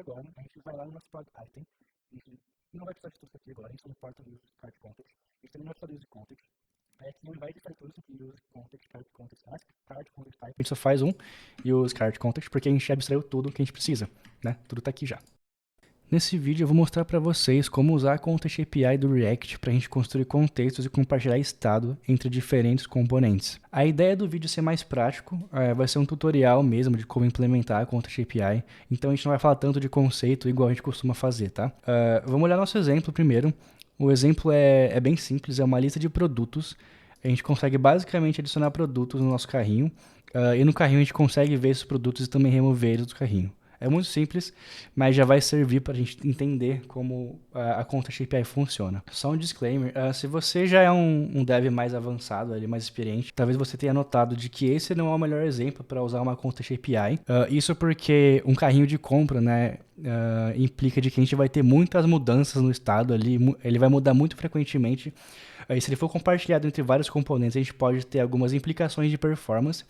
agora, a gente vai lá no nosso product item, a gente não vai precisar de tudo isso aqui agora, a gente só importa o use card context, a gente também não vai precisar do use context, aí aqui ao invés de fazer tudo isso aqui, use context, card context, card context type, a gente só faz um use card context porque a gente abstraiu tudo que a gente precisa, né? Tudo tá aqui já. Nesse vídeo eu vou mostrar para vocês como usar a Context API do React para a gente construir contextos e compartilhar estado entre diferentes componentes. A ideia do vídeo ser mais prático, vai ser um tutorial mesmo de como implementar a Context API, então a gente não vai falar tanto de conceito igual a gente costuma fazer, tá? Vamos olhar nosso exemplo primeiro. O exemplo é bem simples, é uma lista de produtos. A gente consegue basicamente adicionar produtos no nosso carrinho, e no carrinho a gente consegue ver esses produtos e também remover eles do carrinho. É muito simples, mas já vai servir para a gente entender como a Context API funciona. Só um disclaimer, se você já é um dev mais avançado, mais experiente, talvez você tenha notado de que esse não é o melhor exemplo para usar uma Context API. Isso porque um carrinho de compra, né, implica de que a gente vai ter muitas mudanças no estado ali, ele vai mudar muito frequentemente. E se ele for compartilhado entre vários componentes, a gente pode ter algumas implicações de performance,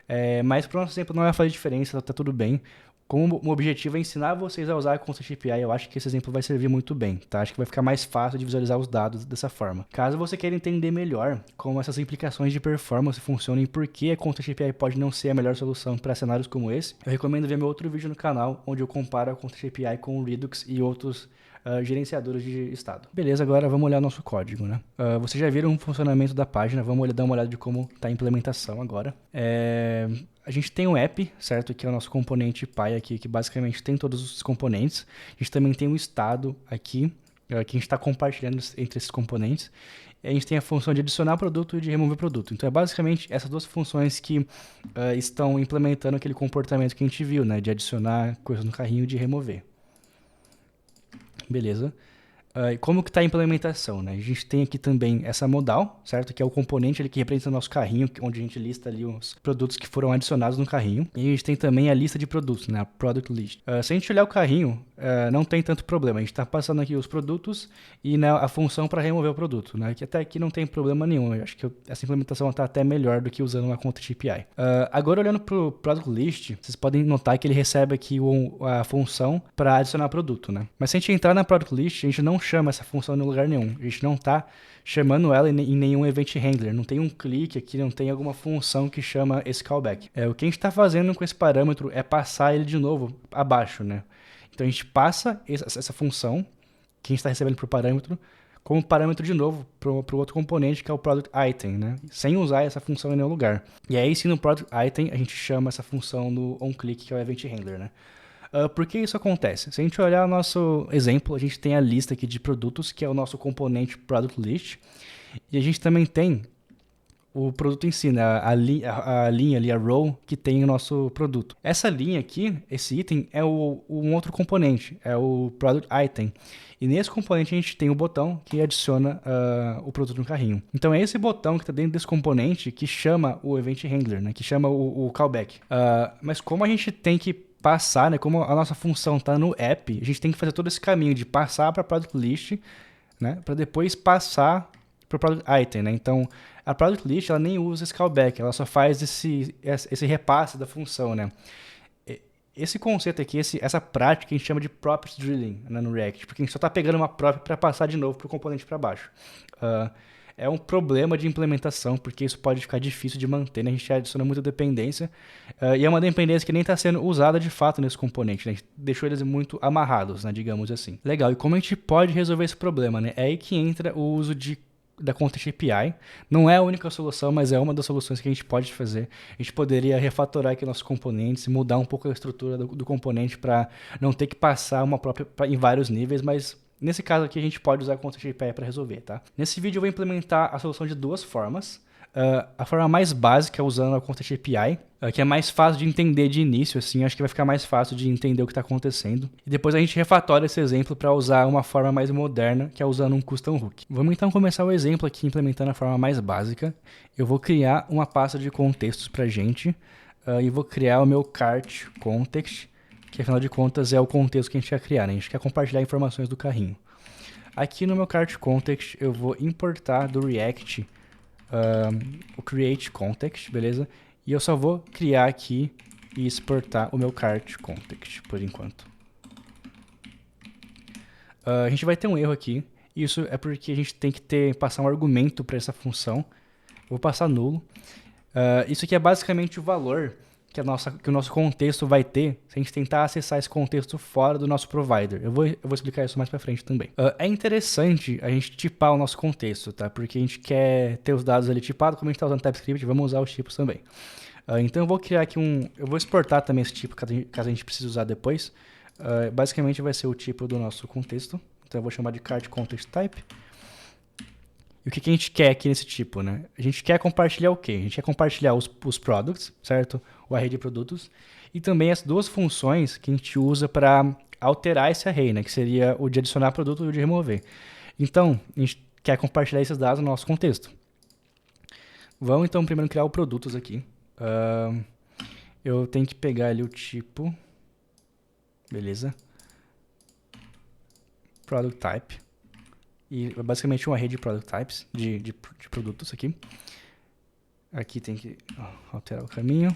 mas para o nosso exemplo não vai fazer diferença, tá tudo bem. Como o objetivo é ensinar vocês a usar a Context API, eu acho que esse exemplo vai servir muito bem, tá? Acho que vai ficar mais fácil de visualizar os dados dessa forma. Caso você queira entender melhor como essas implicações de performance funcionam e por que a Context API pode não ser a melhor solução para cenários como esse, eu recomendo ver meu outro vídeo no canal, onde eu comparo a Context API com o Redux e outros gerenciadores de estado. Beleza, agora vamos olhar nosso código, né? Vocês já viram o funcionamento da página, vamos dar uma olhada de como está a implementação agora. A gente tem o app, certo? Que é o nosso componente Py aqui, que basicamente tem todos os componentes. A gente também tem o estado aqui, que a gente está compartilhando entre esses componentes. E a gente tem a função de adicionar produto e de remover produto. Então é basicamente essas duas funções que estão implementando aquele comportamento que a gente viu, né? De adicionar coisas no carrinho e de remover. Beleza. Como que está a implementação, né? A gente tem aqui também essa modal, certo? Que é o componente ali que representa o nosso carrinho, onde a gente lista ali os produtos que foram adicionados no carrinho. E a gente tem também a lista de produtos, né? A product list. Se a gente olhar o carrinho, não tem tanto problema. A gente está passando aqui os produtos e, né, a função para remover o produto, né? Que até aqui não tem problema nenhum. Eu acho que essa implementação está até melhor do que usando uma Context API. Agora, olhando para o product list, vocês podem notar que ele recebe aqui a função para adicionar produto, né? Mas se a gente entrar na product list, a gente não chama essa função em lugar nenhum. A gente não está chamando ela em nenhum event handler. Não tem um clique aqui, não tem alguma função que chama esse callback. O que a gente está fazendo com esse parâmetro é passar ele de novo abaixo, né? Então a gente passa essa função que a gente está recebendo para o parâmetro como parâmetro de novo para o outro componente que é o product item, né? Sem usar essa função em nenhum lugar. E aí sim no product item a gente chama essa função no onClick que é o event handler, né? Por que isso acontece? Se a gente olhar o nosso exemplo, a gente tem a lista aqui de produtos, que é o nosso componente product list, e a gente também tem o produto em si, né? a linha ali, a row, que tem o nosso produto. Essa linha aqui, esse item, é um outro componente, é o product item. E nesse componente a gente tem o botão que adiciona o produto no carrinho. Então é esse botão que está dentro desse componente que chama o event handler, né? Que chama o callback. Mas como a gente tem que passar, né? Como a nossa função está no app, a gente tem que fazer todo esse caminho de passar para a product list, né? Para depois passar para o product item, né? Então a product list ela nem usa esse callback, ela só faz esse repasse da função, né? Esse conceito aqui, essa prática a gente chama de property drilling, né, no React, porque a gente só está pegando uma property para passar de novo para o componente para baixo. É um problema de implementação, porque isso pode ficar difícil de manter, né? A gente adiciona muita dependência, e é uma dependência que nem está sendo usada de fato nesse componente, né? A gente deixou eles muito amarrados, né, digamos assim. Legal, e como a gente pode resolver esse problema, né? É aí que entra o uso da Context API. Não é a única solução, mas é uma das soluções que a gente pode fazer. A gente poderia refatorar aqui nossos componentes, mudar um pouco a estrutura do componente para não ter que passar uma própria em vários níveis, mas nesse caso aqui a gente pode usar a Context API para resolver, tá? Nesse vídeo eu vou implementar a solução de duas formas. A forma mais básica é usando a Context API, que é mais fácil de entender de início, assim, acho que vai ficar mais fácil de entender o que está acontecendo. E depois a gente refatora esse exemplo para usar uma forma mais moderna, que é usando um custom hook. Vamos então começar o exemplo aqui implementando a forma mais básica. Eu vou criar uma pasta de contextos para a gente, e vou criar o meu cart context, que afinal de contas é o contexto que a gente quer criar, né? A gente quer compartilhar informações do carrinho. Aqui no meu cart context eu vou importar do React o create context, beleza? E eu só vou criar aqui e exportar o meu cart context por enquanto. A gente vai ter um erro aqui. Isso é porque a gente tem que passar um argumento para essa função. Eu vou passar nulo. Isso aqui é basicamente o valor que o nosso contexto vai ter se a gente tentar acessar esse contexto fora do nosso provider. Eu vou explicar isso mais para frente também. É interessante a gente tipar o nosso contexto, tá? Porque a gente quer ter os dados ali tipados, como a gente está usando TypeScript, vamos usar os tipos também. Então eu vou criar aqui eu vou exportar também esse tipo, caso a gente precise usar depois. Basicamente vai ser o tipo do nosso contexto. Então eu vou chamar de cart context type. E o que a gente quer aqui nesse tipo, né? A gente quer compartilhar o quê? A gente quer compartilhar os products, certo? O array de produtos. E também as duas funções que a gente usa para alterar esse array, né? Que seria o de adicionar produto e o de remover. Então, a gente quer compartilhar esses dados no nosso contexto. Vamos então primeiro criar o produtos aqui. Eu tenho que pegar ali o tipo. Beleza. Product type. E é basicamente uma rede de product types, de produtos aqui. Aqui tem que alterar o caminho.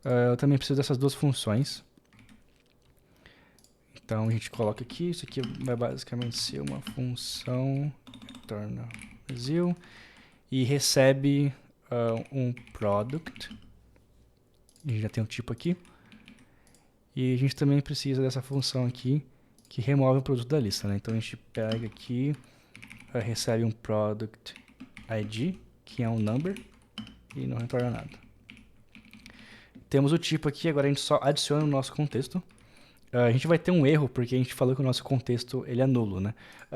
Eu também preciso dessas duas funções. Então a gente coloca aqui, isso aqui vai basicamente ser uma função retorna Brasil e recebe um product. A gente já tem um tipo aqui. E a gente também precisa dessa função aqui que remove o produto da lista, né? Então a gente pega aqui, recebe um product ID, que é um number, e não retorna nada. Temos o tipo aqui, agora a gente só adiciona no nosso contexto. A gente vai ter um erro, porque a gente falou que o nosso contexto ele é nulo, né?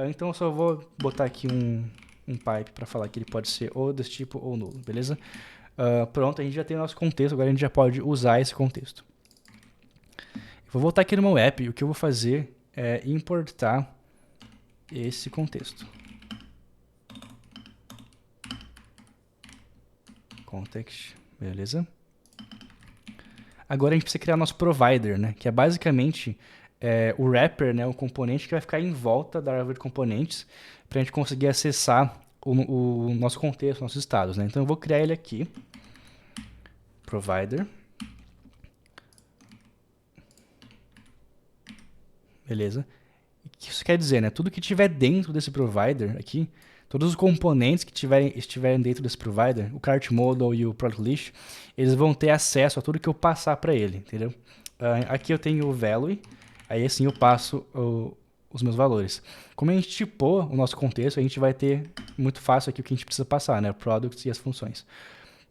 Então eu só vou botar aqui um pipe para falar que ele pode ser ou desse tipo ou nulo, beleza? Pronto, a gente já tem o nosso contexto, agora a gente já pode usar esse contexto. Vou voltar aqui no meu app e o que eu vou fazer é importar esse contexto. Context, beleza? Agora a gente precisa criar nosso provider, né? Que é basicamente o wrapper, né? O componente que vai ficar em volta da árvore de componentes para a gente conseguir acessar o nosso contexto, nossos estados, né? Então eu vou criar ele aqui. Provider. Beleza? O que isso quer dizer, né? Tudo que tiver dentro desse provider aqui, todos os componentes que estiverem dentro desse provider, o cart model e o product list, eles vão ter acesso a tudo que eu passar para ele, entendeu? Aqui eu tenho o value, aí assim eu passo os meus valores. Como a gente tipou o nosso contexto, a gente vai ter muito fácil aqui o que a gente precisa passar, né? Products e as funções.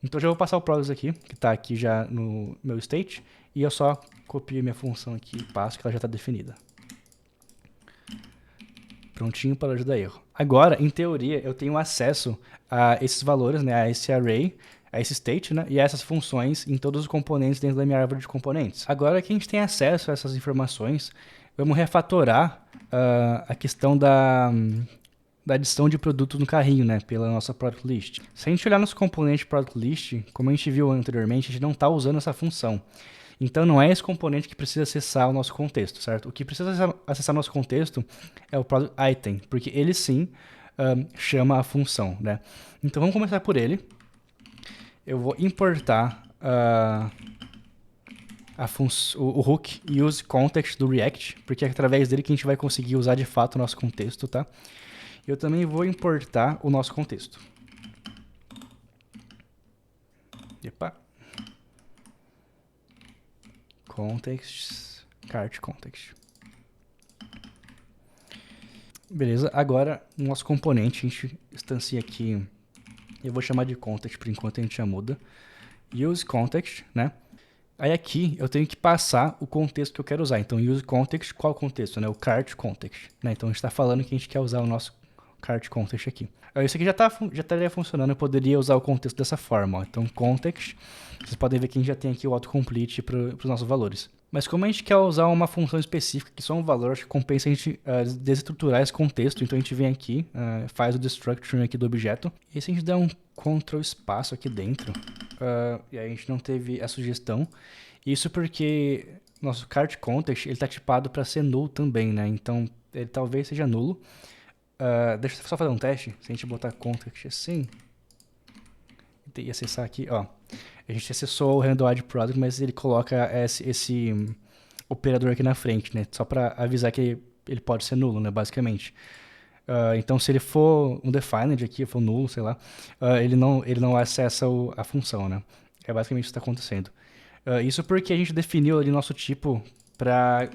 Então já vou passar o products aqui, que está aqui já no meu state, e eu só copio minha função aqui e passo, que ela já está definida. Prontinho para ajudar erro. Agora, em teoria, eu tenho acesso a esses valores, né, a esse array, a esse state, né, e a essas funções em todos os componentes dentro da minha árvore de componentes. Agora que a gente tem acesso a essas informações, vamos refatorar a questão da adição de produtos no carrinho, né, pela nossa product list. Se a gente olhar nosso componente product list, como a gente viu anteriormente, a gente não está usando essa função. Então não é esse componente que precisa acessar o nosso contexto, certo? O que precisa acessar o nosso contexto é o product item, porque ele sim chama a função, né? Então vamos começar por ele. Eu vou importar o hook useContext do React, porque é através dele que a gente vai conseguir usar de fato o nosso contexto, tá? Eu também vou importar o nosso contexto. Epa. Context, cart context. Beleza, agora o nosso componente, a gente instancia aqui, eu vou chamar de context por enquanto, a gente já muda. Use context, né? Aí aqui eu tenho que passar o contexto que eu quero usar. Então use context, qual contexto, né? O cart context, né? Então a gente está falando que a gente quer usar o nosso cart context aqui. Isso aqui já estaria funcionando, eu poderia usar o contexto dessa forma, ó. Então context, vocês podem ver que a gente já tem aqui o autocomplete para os nossos valores. Mas como a gente quer usar uma função específica que só um valor, acho que compensa a gente desestruturar esse contexto. Então a gente vem aqui, faz o destructuring aqui do objeto. E se a gente der um Ctrl espaço aqui dentro, e aí a gente não teve a sugestão. Isso porque nosso cart context ele está tipado para ser null também, né? Então ele talvez seja nulo. Deixa eu só fazer um teste. Se a gente botar context assim e acessar aqui, ó. A gente acessou o handle product, mas ele coloca esse operador aqui na frente, né? Só para avisar que ele pode ser nulo, né, basicamente. Então, se ele for um defined aqui, for nulo, sei lá, ele não acessa a função, né? É basicamente isso que está acontecendo. Isso porque a gente definiu ali nosso tipo para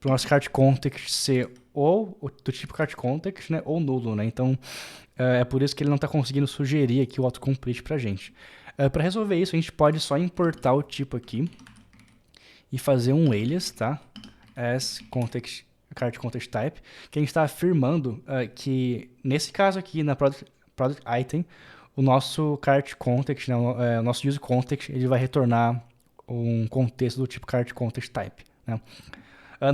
o nosso cart context ser ou do tipo cart context, né, ou nulo, né? Então, é por isso que ele não está conseguindo sugerir aqui o autocomplete para a gente. Para resolver isso, a gente pode só importar o tipo aqui e fazer um alias, tá? As context, cart context type, que a gente está afirmando que, nesse caso aqui, na product item, o nosso cart context, né, o nosso use context, ele vai retornar um contexto do tipo cart context type, né?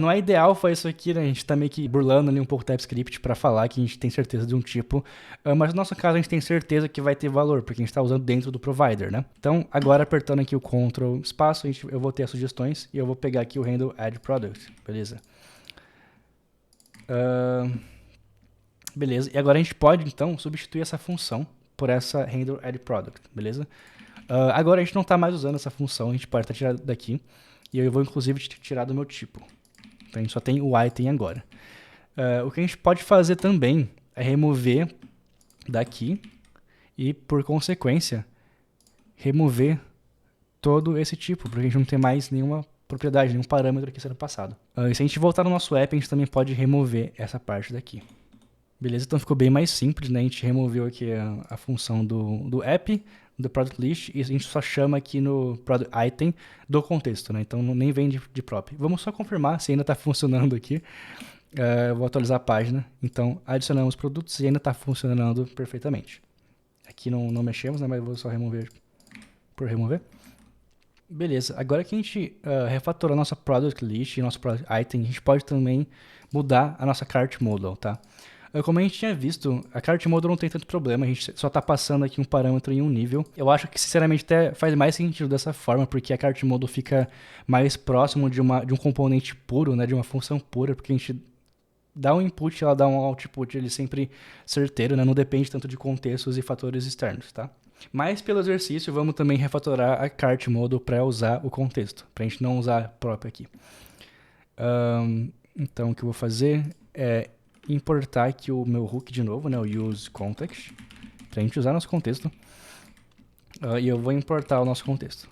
Não é ideal fazer isso aqui, né? A gente tá meio que burlando ali um pouco o TypeScript para falar que a gente tem certeza de um tipo, mas no nosso caso a gente tem certeza que vai ter valor, porque a gente está usando dentro do provider, né? Então, agora apertando aqui o Ctrl espaço, eu vou ter as sugestões e eu vou pegar aqui o handle add product, beleza? Beleza, e agora a gente pode então substituir essa função por essa handle add product, beleza? Agora a gente não está mais usando essa função, a gente pode estar tirando daqui, e eu vou inclusive tirar do meu tipo. Então a gente só tem o item agora. O que a gente pode fazer também é remover daqui e, por consequência, remover todo esse tipo, porque a gente não tem mais nenhuma propriedade, nenhum parâmetro aqui sendo passado. E se a gente voltar no nosso app, a gente também pode remover essa parte daqui. Beleza? Então ficou bem mais simples, né? A gente removeu aqui a função do app, do product list, e a gente só chama aqui no product item do contexto, né? Então nem vem de prop. Vamos só confirmar se ainda está funcionando aqui. Eu vou atualizar a página. Então, adicionamos produtos e ainda está funcionando perfeitamente. Aqui não mexemos, né? Mas eu vou só remover por remover. Beleza. Agora que a gente refatorou a nossa product list e nosso product item, a gente pode também mudar a nossa cart model, tá? Como a gente tinha visto, a cart model não tem tanto problema, a gente só está passando aqui um parâmetro em um nível. Eu acho que, sinceramente, até faz mais sentido dessa forma, porque a cart model fica mais próximo de um componente puro, né? De uma função pura, porque a gente dá um input, ela dá um output, ele sempre certeiro, né? Não depende tanto de contextos e fatores externos, tá? Mas pelo exercício, vamos também refatorar a cart model para usar o contexto, para a gente não usar a própria aqui. Então, o que eu vou fazer é importar aqui o meu hook de novo, né? O use context, para a gente usar nosso contexto. E eu vou importar o nosso contexto.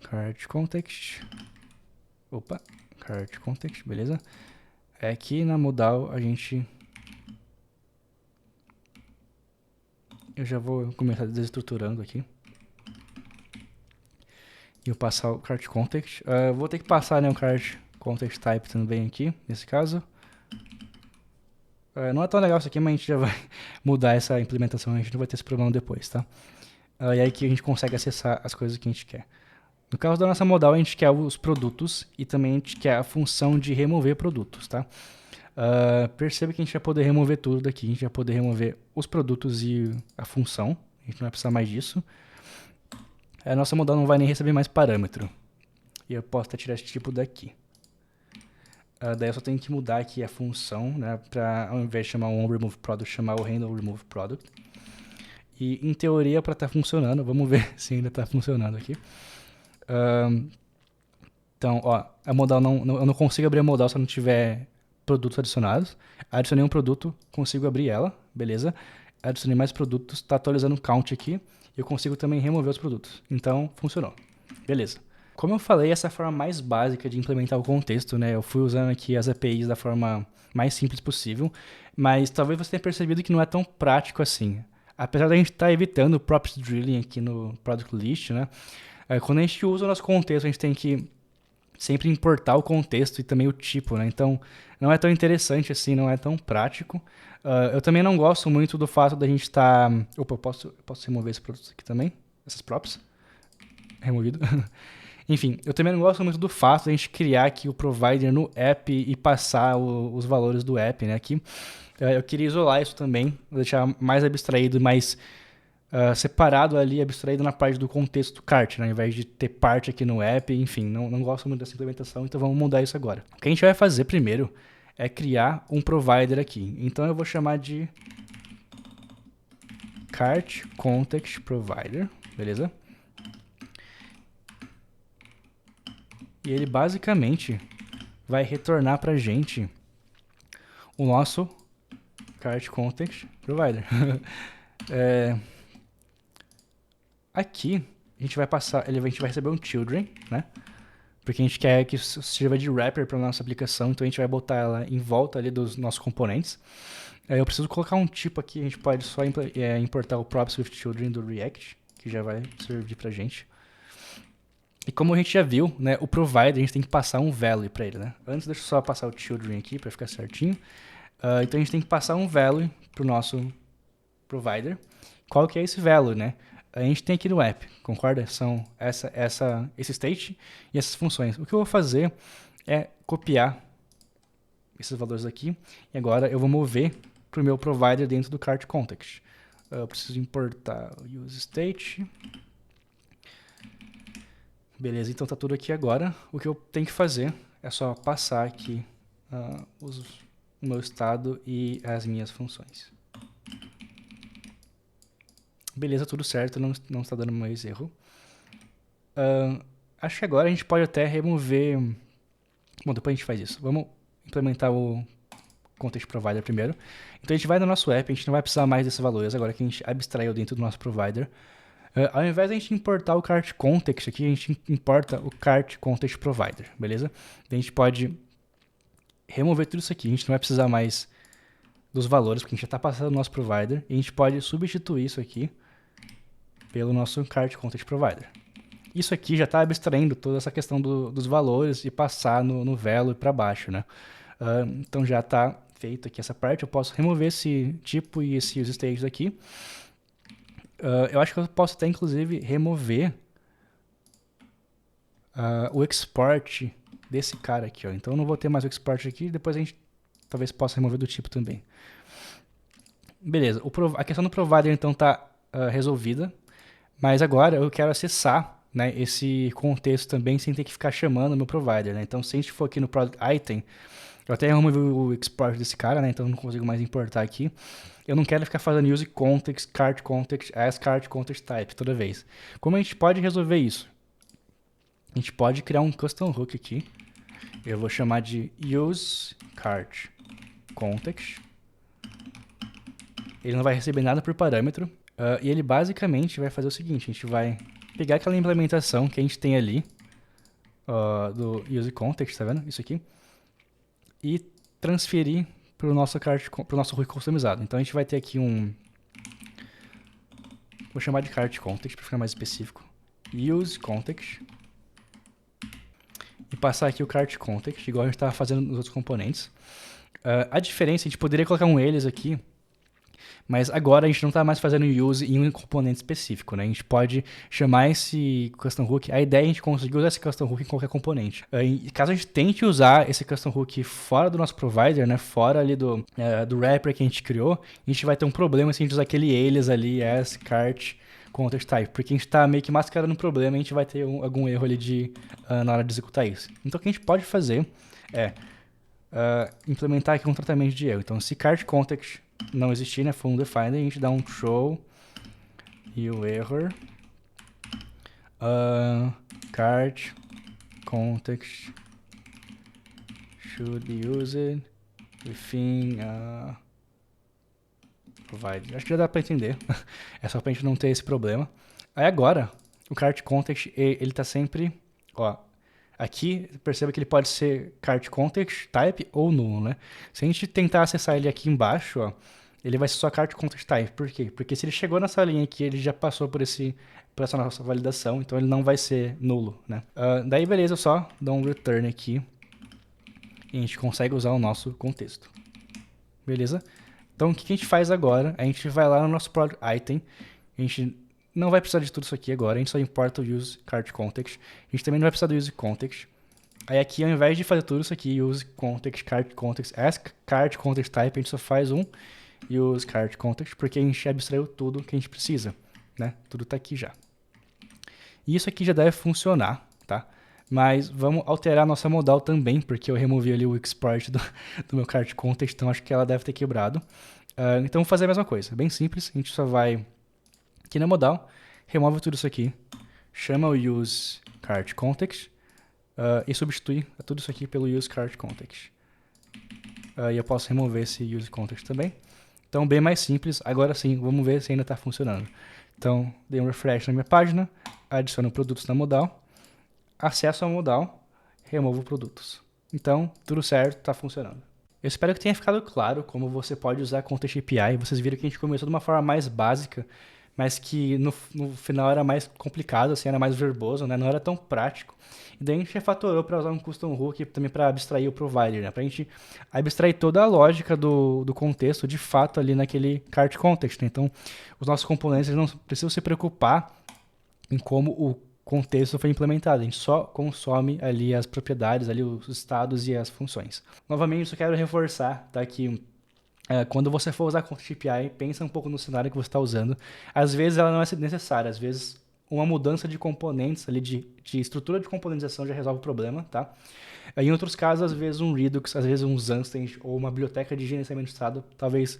Cart context. Opa, cart context, beleza? Aqui na modal a gente... Eu já vou começar desestruturando aqui. E eu passar o cart context. Vou ter que passar, né, o cart context type também aqui, nesse caso. Não é tão legal isso aqui, mas a gente já vai mudar essa implementação, a gente não vai ter esse problema depois, tá? E aí que a gente consegue acessar as coisas que a gente quer. No caso da nossa modal, a gente quer os produtos e também a gente quer a função de remover produtos, tá? Perceba que a gente vai poder remover tudo daqui, a gente vai poder remover os produtos e a função, a gente não vai precisar mais disso. A nossa modal não vai nem receber mais parâmetro. E eu posso até tirar esse tipo daqui. Daí eu só tenho que mudar aqui a função, né, para ao invés de chamar o onRemoveProduct, chamar o handleRemoveProduct. E em teoria para estar funcionando, vamos ver se ainda está funcionando aqui. Então, ó, a modal eu não consigo abrir a modal se eu não tiver produtos adicionados. Adicionei um produto, consigo abrir ela, beleza? Adicionei mais produtos, está atualizando o count aqui. Eu consigo também remover os produtos. Então, funcionou. Beleza. Como eu falei, essa é a forma mais básica de implementar o contexto, né? Eu fui usando aqui as APIs da forma mais simples possível, mas talvez você tenha percebido que não é tão prático assim. Apesar da gente estar evitando o props drilling aqui no product list, né? Quando a gente usa o nosso contexto, a gente tem que sempre importar o contexto e também o tipo, né? Então, não é tão interessante assim, não é tão prático. Eu também não gosto muito do fato da gente estar... Opa, eu posso remover esse produto aqui também? Essas props? Removido. Enfim, eu também não gosto muito do fato de a gente criar aqui o provider no app e passar os valores do app, né? Aqui, eu queria isolar isso também, deixar mais abstraído, mais separado ali, abstraído na parte do contexto do cart, né? Ao invés de ter parte aqui no app, enfim, não gosto muito dessa implementação, então vamos mudar isso agora. O que a gente vai fazer primeiro é criar um provider aqui. Então eu vou chamar de cart context provider, beleza? E ele basicamente vai retornar pra gente o nosso Cart Context Provider. Aqui, a gente vai passar, a gente vai receber um children, né? Porque a gente quer que isso sirva de wrapper para nossa aplicação, então a gente vai botar ela em volta ali dos nossos componentes. Eu preciso colocar um tipo aqui, a gente pode só importar o prop Swift Children do React, que já vai servir pra gente. E como a gente já viu, né, o provider, a gente tem que passar um value para ele, né? Antes, deixa eu só passar o children aqui para ficar certinho. Então a gente tem que passar um value pro nosso provider. Qual que é esse value, né? A gente tem aqui no app, concorda? São esse state e essas funções. O que eu vou fazer é copiar esses valores aqui e agora eu vou mover para o meu provider dentro do cart context. Eu preciso importar o use state. Beleza, então tá tudo aqui agora. O que eu tenho que fazer é só passar aqui o meu estado e as minhas funções. Beleza, tudo certo, não está dando mais erro. Acho que agora a gente pode até remover... Bom, depois a gente faz isso. Vamos implementar o Context Provider primeiro. Então a gente vai no nosso app, a gente não vai precisar mais desses valores agora que a gente abstraiu dentro do nosso provider. Ao invés de a gente importar o cart context aqui, a gente importa o cart context provider, beleza? Então a gente pode remover tudo isso aqui, a gente não vai precisar mais dos valores, porque a gente já está passando no nosso provider, e a gente pode substituir isso aqui pelo nosso cart context provider. Isso aqui já está abstraindo toda essa questão dos valores e passar no value para baixo, né? Então já está feito aqui essa parte, eu posso remover esse tipo e esse use state daqui. Eu acho que eu posso até, inclusive, remover o export desse cara aqui, ó. Então eu não vou ter mais o export aqui, depois a gente talvez possa remover do tipo também. Beleza, a questão do provider então está resolvida, mas agora eu quero acessar, né, esse contexto também sem ter que ficar chamando o meu provider, né? Então se a gente for aqui no product item, eu até removi o export desse cara, né? Então eu não consigo mais importar aqui. Eu não quero ficar fazendo use context, cart context, as cart context type toda vez. Como a gente pode resolver isso? A gente pode criar um custom hook aqui. Eu vou chamar de use cart context. Ele não vai receber nada por parâmetro. E ele basicamente vai fazer o seguinte, a gente vai pegar aquela implementação que a gente tem ali do use context, tá vendo? Isso aqui. E transferir para o nosso hook customizado. Então a gente vai ter aqui vou chamar de cart context para ficar mais específico. Use context. E passar aqui o cart context, igual a gente estava fazendo nos outros componentes. A diferença, a gente poderia colocar um eles aqui, mas agora a gente não está mais fazendo use em um componente específico, né? A gente pode chamar esse custom hook, a ideia é a gente conseguir usar esse custom hook em qualquer componente. Caso a gente tente usar esse custom hook fora do nosso provider, né? Fora ali do wrapper que a gente criou, a gente vai ter um problema se a gente usar aquele alias ali, as cart context type, porque a gente está meio que mascarando um problema e a gente vai ter algum erro ali na hora de executar isso. Então o que a gente pode fazer é implementar aqui um tratamento de erro. Então se cart context não existir, né, for undefined, a gente dá um throw e o error cart context should be used within provided. Acho que já dá para entender. É só para a gente não ter esse problema. Aí agora, o cart context, ele tá sempre, ó, aqui, perceba que ele pode ser cart context type ou null, né? Se a gente tentar acessar ele aqui embaixo, ó, ele vai ser só cart context type. Por quê? Porque se ele chegou nessa linha aqui, ele já passou por essa nossa validação, então ele não vai ser nulo, né? Daí, beleza, eu só dou um return aqui e a gente consegue usar o nosso contexto. Beleza? Então, o que a gente faz agora? A gente vai lá no nosso product item, a gente não vai precisar de tudo isso aqui agora, a gente só importa o use cart context. A gente também não vai precisar do use context. Aí aqui, ao invés de fazer tudo isso aqui, use context, cart context, as cart context type, a gente só faz um use cart context, porque a gente abstraiu tudo que a gente precisa, né? Tudo tá aqui já. E isso aqui já deve funcionar, tá? Mas vamos alterar a nossa modal também, porque eu removi ali o export do meu cart context, então acho que ela deve ter quebrado. Então vamos fazer a mesma coisa, bem simples, a gente só vai aqui na modal, remove tudo isso aqui, chama o use cart context, e substituir tudo isso aqui pelo use cart context. E eu posso remover esse use context também. Então, bem mais simples. Agora sim, vamos ver se ainda está funcionando. Então, dei um refresh na minha página, adiciono produtos na modal, acesso a modal, removo produtos. Então, tudo certo, está funcionando. Eu espero que tenha ficado claro como você pode usar a Context API. Vocês viram que a gente começou de uma forma mais básica, mas que no final era mais complicado, assim, era mais verboso, né? Não era tão prático. E daí a gente refatorou para usar um custom hook também para abstrair o provider, né? Para a gente abstrair toda a lógica do contexto de fato ali naquele cart context, né? Então, os nossos componentes não precisam se preocupar em como o contexto foi implementado. A gente só consome ali as propriedades, ali os estados e as funções. Novamente, eu quero reforçar, tá, que quando você for usar a Context API, pensa um pouco no cenário que você está usando. Às vezes ela não é necessária, às vezes uma mudança de componentes ali, de estrutura de componentização já resolve o problema, tá? Em outros casos, às vezes um Redux, às vezes um Zunstage ou uma biblioteca de gerenciamento de estado talvez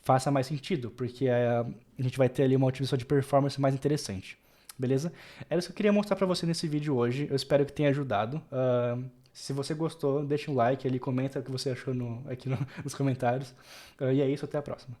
faça mais sentido, porque a gente vai ter ali uma otimização de performance mais interessante. Beleza? Era isso que eu queria mostrar para você nesse vídeo hoje. Eu espero que tenha ajudado. Se você gostou, deixa um like ali, comenta o que você achou aqui nos comentários. E é isso, até a próxima.